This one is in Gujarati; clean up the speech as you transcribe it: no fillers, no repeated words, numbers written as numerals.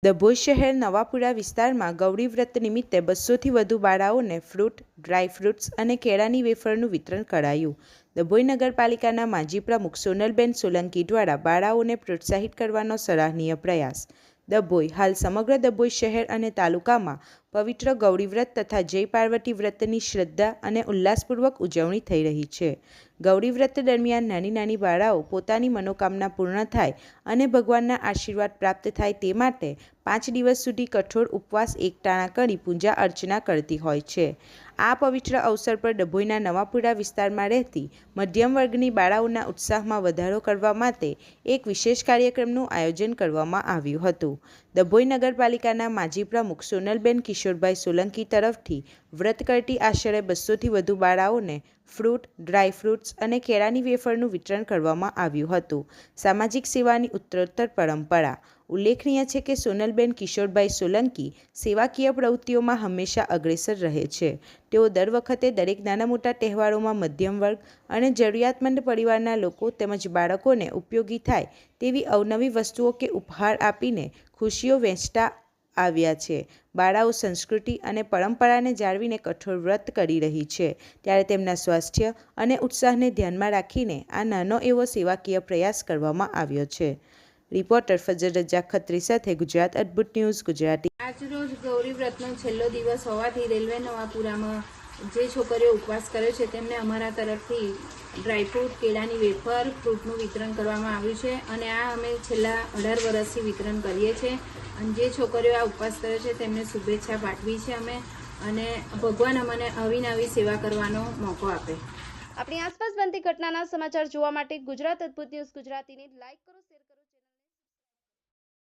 ડભોઈ શહેર નવાપુરા વિસ્તારમાં ગૌરી વ્રત નિમિત્તે 200થી વધુ બાળાઓને ફ્રૂટ, ડ્રાય ફ્રૂટ્સ અને કેળાની વેફરનું વિતરણ કરાયું. ડભોઈ નગરપાલિકાના માજી પ્રમુખ સોનલબેન સોલંકી દ્વારા બાળાઓને પ્રોત્સાહિત કરવાનો સરાહનીય પ્રયાસ. ડભોઈ હાલ સમગ્ર ડભોઈ શહેર અને તાલુકામાં પવિત્ર ગૌરી વ્રત તથા જય પાર્વતી વ્રતની શ્રદ્ધા અને ઉલ્લાસપૂર્વક ઉજવણી થઈ રહી છે. ગૌરી વ્રત દરમિયાન નાની નાની બાળાઓ પોતાની મનોકામના પૂર્ણ થાય અને ભગવાનના આશીર્વાદ પ્રાપ્ત થાય તે માટે 5 દિવસ સુધી કઠોર ઉપવાસ એકટાણા કરી પૂજા અર્ચના કરતી હોય છે. આ પવિત્ર અવસર પર ડભોઈના નવાપુરા વિસ્તારમાં રહેતી મધ્યમ વર્ગની બાળાઓના ઉત્સાહમાં વધારો કરવા માટે એક વિશેષ કાર્યક્રમનું આયોજન કરવામાં આવ્યું હતું. ડભોઈ નગરપાલિકાના માજી પ્રમુખ સોનલબેન કિશોરભાઈ સોલંકી તરફથી વ્રત કરતી આશરે 200થી વધુ બાળાઓને ફ્રૂટ, ડ્રાય ફ્રૂટ્સ અને કેળાની વેફરનું વિતરણ કરવામાં આવ્યું હતું. સામાજિક સેવાની ઉત્તરોત્તર પરંપરા. ઉલ્લેખનીય છે કે સોનલબેન કિશોરભાઈ સોલંકી સેવાકીય પ્રવૃત્તિઓમાં હંમેશા અગ્રેસર રહે છે. તેઓ દર વખતે દરેક નાના મોટા તહેવારોમાં મધ્યમ વર્ગ અને જરૂરિયાતમંદ પરિવારના લોકો તેમજ બાળકોને ઉપયોગી થાય તેવી અવનવી વસ્તુઓ કે ઉપહાર આપીને ખુશીઓ વહેંચતા આવ્યા છે. બાળાઓ સંસ્કૃતિ અને પરંપરાને જાળવીને કઠોર વ્રત કરી રહી છે ત્યારે તેમના સ્વાસ્થ્ય અને ઉત્સાહને ધ્યાનમાં રાખીને આ નાનો એવો સેવાકીય પ્રયાસ કરવામાં આવ્યો છે. રિપોર્ટર ફજર રજાક ખત્રી સાથે ગુજરાત અદ્ભુત ન્યૂઝ ગુજરાતી. આજરોજ ગૌરી વ્રતનો છેલ્લો દિવસ હોવાથી રેલવે નવાપુરામાં જે છોકરીઓ ઉપવાસ કરે છે તેમને અમારા તરફથી ડ્રાયફ્રૂટ, કેળાની વેફર, ફ્રૂટનું વિતરણ કરવામાં આવ્યું છે અને આ અમે છેલ્લા 18 વર્ષથી વિતરણ કરીએ છીએ. અને જે છોકરીઓ આ ઉપવાસ કરે છે તેમને શુભેચ્છા પાઠવી છે અમે, અને ભગવાન અમને અવિનવી સેવા કરવાનો મોકો આપે. આપણી આસપાસ બનતી ઘટનાના સમાચાર જોવા માટે ગુજરાત અદ્ભુત ન્યૂઝ ગુજરાતીને લાઈક કરો, શેર કરો.